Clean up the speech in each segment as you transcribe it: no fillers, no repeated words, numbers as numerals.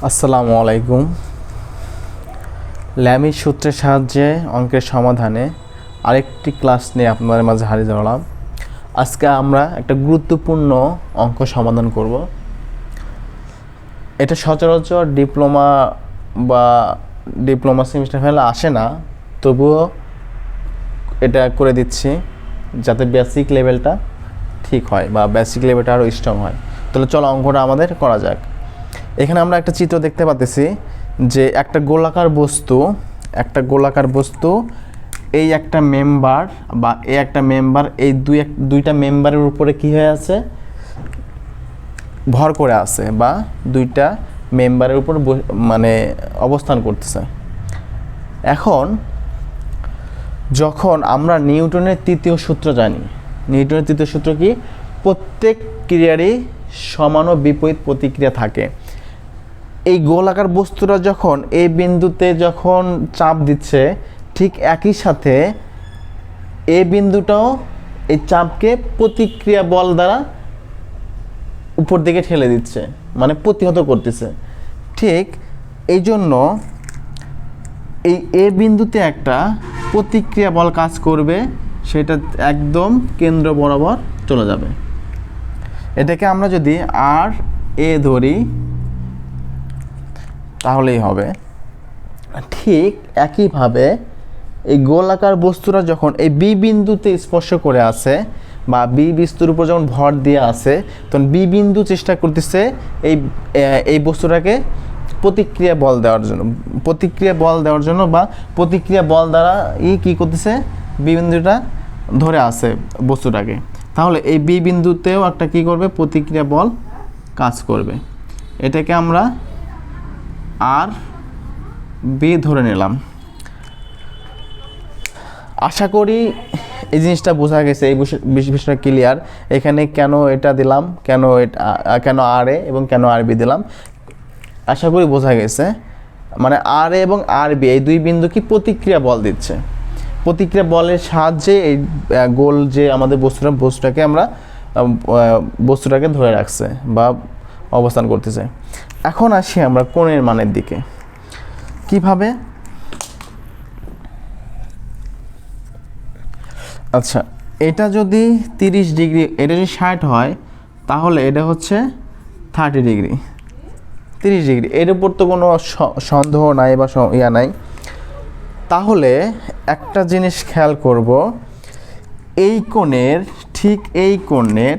আসসালামু আলাইকুম। ল্যামির সূত্রের সাহায্যে অঙ্কের সমাধানে আরেকটি ক্লাস নিয়ে আপনাদের মাঝে হাজির হলাম। আজকে আমরা একটা গুরুত্বপূর্ণ অঙ্ক সমাধান করব। এটা সচরাচর ডিপ্লোমা সেমিস্টার ফেলে আসে না, তবুও এটা করে দিচ্ছি যাতে বেসিক লেভেলটা ঠিক হয় বা বেসিক লেভেলটা আরও স্ট্রং হয়। তাহলে চলো অঙ্কটা আমাদের করা যাক। এখানে আমরা একটা চিত্র দেখতে পাচ্ছি যে একটা গোলাকার বস্তু এই একটা মেম্বার বা এই একটা মেম্বার এই দুইটা মেম্বারের উপরে কি হয়ে আছে, ভর করে আছে বা দুইটা মেম্বারের উপর মানে অবস্থান করতেছে। এখন যখন আমরা নিউটনের তৃতীয় সূত্র জানি, নিউটনের তৃতীয় সূত্র কি, প্রত্যেক ক্রিয়ারই সমান ও বিপরীত প্রতিক্রিয়া থাকে। এই গোলাকার বস্তুটা যখন এই বিন্দুতে যখন চাপ দিচ্ছে, ঠিক একই সাথে এই বিন্দুটাও এই চাপকে প্রতিক্রিয়া বল দ্বারা উপর দিকে ঠেলে দিচ্ছে, মানে প্রতিহত করতেছে। ঠিক এই জন্য এই এ বিন্দুতে একটা প্রতিক্রিয়া বল কাজ করবে, সেটা একদম কেন্দ্র বরাবর চলে যাবে। এটাকে আমরা যদি আর এ ধরি তাহলেই হবে। ঠিক একইভাবে এই গোলাকার বস্তুটা যখন এই বি বিন্দুতে স্পর্শ করে আছে বা বি বস্তুর উপর যখন ভর দিয়ে আছে, তখন বি বিন্দু চেষ্টা করতেছে এই বস্তুটাকে প্রতিক্রিয়া বল দেওয়ার জন্য বা প্রতিক্রিয়া বল দ্বারা কি করতেছে, বি বিন্দুটা ধরে আছে বস্তুটাকে। তাহলে এই বি বিন্দুতেও একটা কি করবে, প্রতিক্রিয়া বল কাজ করবে। এটাকে আমরা আর বি ধরে নিলাম। আশা করি এই জিনিসটা বোঝা গেছে, এই বিষয়টা ক্লিয়ার। এখানে কেন এটা দিলাম, কেন আর এ এবং কেন আর বি দিলাম, আশা করি বোঝা গেছে। মানে আর এ এবং আর বি এই দুই বিন্দু কি প্রতিক্রিয়া বল দিচ্ছে, প্রতিক্রিয়া বলের সাহায্যে এই গোল যে আমাদের বস্তুটাকে ধরে রাখছে বা অবস্থান করতেছে। এখন আসি আমরা কোণের মানের দিকে। কিভাবে? আচ্ছা, এটা যদি 30 ডিগ্রি, এটা যদি 60 হয়, তাহলে এটা হচ্ছে 30 ডিগ্রি, 30 ডিগ্রি। এর উপর তো কোনো সন্দেহ নাই বা নাই। তাহলে একটা জিনিস খেয়াল করব, এই কোণের ঠিক এই কোণের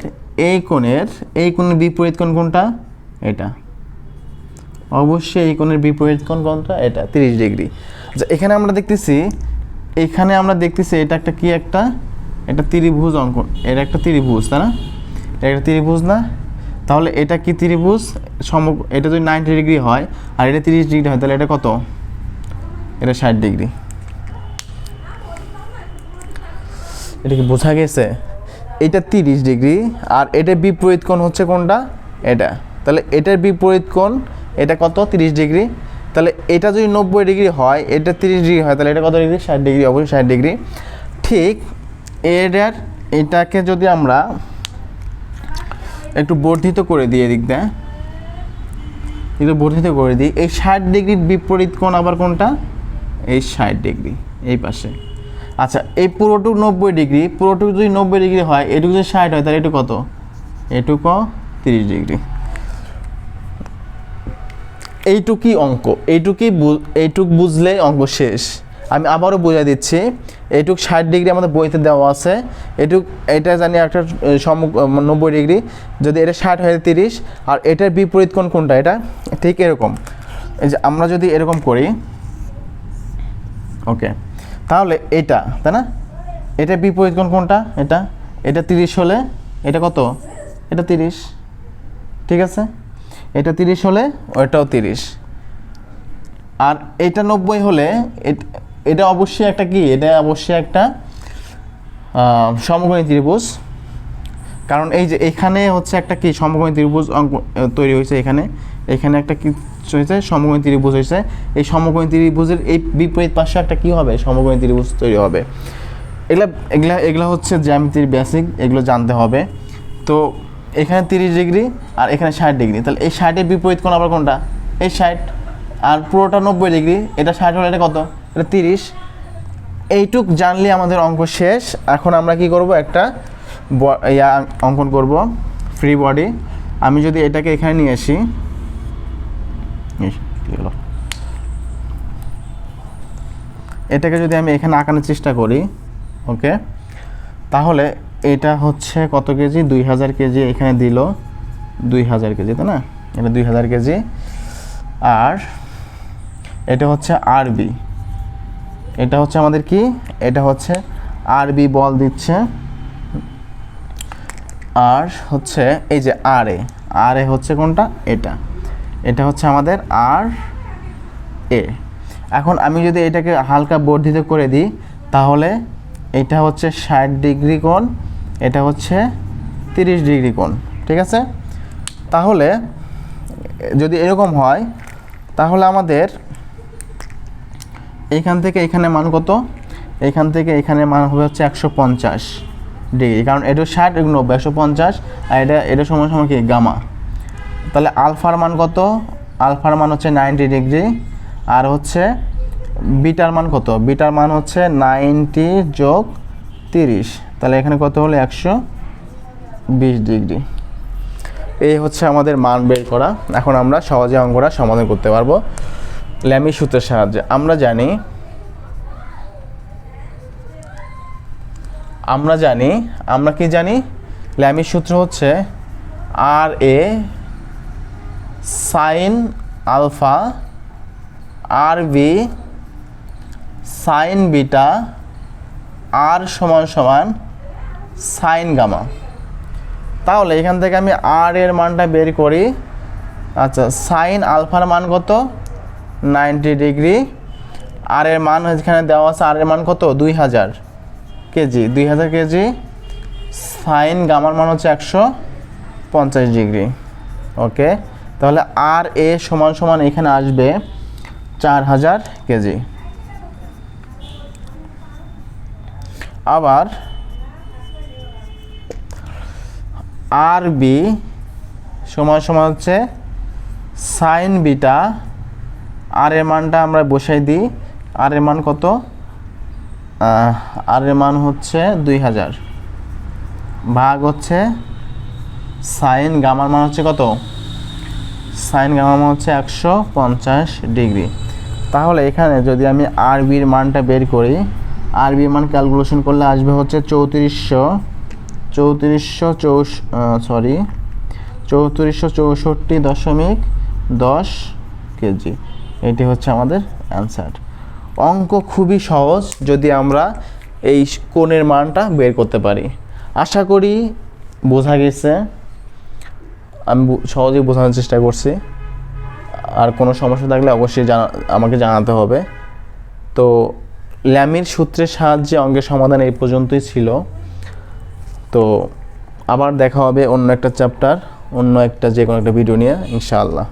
বিপরীত কোণ কোনটা? এটা। অবশ্যই এই কোণের বিপরীত কোণ কোনটা? এটা, 30 ডিগ্রি। আচ্ছা, এখানে আমরা দেখতেছি এটা একটা কি, এটা ত্রিভুজ অঙ্কন, এটা একটা ত্রিভুজ, তাই না? এটা একটা ত্রিভুজ না? তাহলে এটা কি ত্রিভুজ? এটা যদি 90 ডিগ্রি হয় আর এটা 30 ডিগ্রি হয়, তাহলে এটা কত? এটা 60 ডিগ্রি। এটা কি বোঝা গেছে? এটা 30 ডিগ্রি আর এটার বিপরীত কোণ হচ্ছে কোনটা? এটা। তাহলে এটার বিপরীত কোণ এটা কত? 30 ডিগ্রি। তাহলে এটা যদি 90 ডিগ্রি হয়, এটা 30 ডিগ্রি হয়, তাহলে এটা কত ডিগ্রি? 60 ডিগ্রি, অবশ্যই 60 ডিগ্রি। ঠিক এটাকে যদি আমরা একটু বর্ধিত করে দিই, এদিক দিয়ে একটু বর্ধিত করে দিই, এই 60 ডিগ্রির বিপরীত কোণ আবার কোনটা? এই 60 ডিগ্রি, এই পাশে। আচ্ছা, এই পুরোটুক 90 ডিগ্রি, পুরোটুক যদি 90 ডিগ্রি হয়, এটুকু যদি 60 হয়, তাহলে এটুকু কত? এটুকু 30 ডিগ্রি। এইটুকুই অঙ্ক, এইটুক বুঝলে অঙ্ক শেষ। আমি আবারও বুঝিয়ে দিচ্ছি, এইটুক 60 ডিগ্রি আমাদের বইতে দেওয়া আছে, এটা জানি একটা 90 ডিগ্রি, যদি এটা 60 হয় 30, আর এটার বিপরীত কোণ কোনটা? এটা। ঠিক এরকম, এই যে আমরা যদি এরকম করি, ওকে, তাহলে এটা, তাই না? এটার বিপরীত কোণ কোনটা? এটা 30 হলে এটা কত? এটা 30, ঠিক আছে? এটা 30 হলে ওইটাও 30, আর এটা 90 হলে এটা অবশ্যই একটা কি, এটা অবশ্যই একটা সমকোণী ত্রিভুজ। কারণ এই যে এখানে হচ্ছে একটা কি সমকোণী ত্রিভুজ তৈরি হয়েছে, এখানে একটা কি হয়েছে, সমকোণী ত্রিভুজ হয়েছে। এই সমকোণী ত্রিভুজের এই বিপরীত পাশে একটা কি হবে? সমকোণী ত্রিভুজ তৈরি হবে। এগুলা হচ্ছে জ্যামিতির বেসিক, এগুলো জানতে হবে। তো এখানে 30 ডিগ্রি আর এখানে 60 ডিগ্রি, তাহলে এই 60-এর বিপরীত কোণ আবার কোনটা? এই 60, আর পুরোটা 90 ডিগ্রি, এটা 60 হলে এটা কত, এটা 30। এইটুক জানলে আমাদের অঙ্ক শেষ। এখন আমরা কি করব, একটা অঙ্কন করব, ফ্রি বডি। আমি যদি এটাকে এখানে নিয়ে আসি, এটাকে যদি আমি এখানে আঁকানোর চেষ্টা করি, ওকে, তাহলে এটা হচ্ছে কত কেজি, 2000 কেজি এখানে দিল, 2000 কেজি, তাই না, এটা 2000 কেজি। আর এটা হচ্ছে আরবি, এটা হচ্ছে আমাদের কি, এটা হচ্ছে আরবি বল দিচ্ছে। আর হচ্ছে এই যে আর এ হচ্ছে কোনটা, এটা হচ্ছে আমাদের আর এ। এখন আমি যদি এটাকে হালকা বর্ধিত করে দিই, তাহলে এটা হচ্ছে 60 ডিগ্রি কোণ, এটা হচ্ছে 30 ডিগ্রি কোণ, ঠিক আছে। তাহলে যদি এরকম হয়, তাহলে আমাদের এইখান থেকে এখানে মান কত, এইখান থেকে এখানে মান হবে হচ্ছে 150 ডিগ্রি, কারণ এটা 60, এটা 90, 150, আর এটা সমান সমান কি, গামা। তাহলে আলফার মান কত, আলফার মান হচ্ছে 90 ডিগ্রি, আর হচ্ছে বিটার মান কত, বিটার মান হচ্ছে 90 যোগ 30, তাহলে এখানে কত হলো, 120 ডিগ্রি। এই হচ্ছে আমাদের মান বের করা। এখন আমরা সহজে অঙ্কটা সমাধান করতে পারবো ল্যামি সূত্রের সাহায্যে। আমরা কি জানি, ল্যামি সূত্র হচ্ছে আর এ সাইন আলফা আর বি সাইন বিটা আর সমান সমান সাইন গামা। তাহলে এখান থেকে আমি আর এর মানটা বের করি। আচ্ছা, সাইন আলফার মান কত, 90 ডিগ্রি, আর এর মান এখানে দেওয়া আছে, আর এর মান কত, 2000 কেজি, 2000 কেজি। সাইন গামার মান হচ্ছে 150 ডিগ্রি, ওকে। তাহলে আর এ সমান সমান এখানে আসবে 4000 কেজি। আবার আর বি সমান সমান হচ্ছে সাইন বিটা, আর এর মানটা আমরা বসাই দিই, আর এর মান কত, আর এর মান হচ্ছে 2000 ভাগ হচ্ছে সাইন গামার মান হচ্ছে কত, সাইন গামার মান হচ্ছে 150 ডিগ্রি। তাহলে এখানে যদি আমি আর বির মানটা বের করি, আর বির মান ক্যালকুলেশন করলে আসবে হচ্ছে 3464.10 কেজি। এটি হচ্ছে আমাদের অ্যান্সার। অঙ্ক খুবই সহজ যদি আমরা এই কোণের মানটা বের করতে পারি। আশা করি বোঝা গেছে, আমি সহজেই বোঝানোর চেষ্টা করছি। আর কোনো সমস্যা থাকলে অবশ্যই আমাকে জানাতে হবে। তো ল্যামির সূত্রের সাহায্যে অঙ্কের সমাধান এই পর্যন্তই ছিল। তো আবার দেখা হবে অন্য একটা চ্যাপ্টার, অন্য একটা যে কোনো একটা ভিডিও নিয়ে, ইনশাআল্লাহ।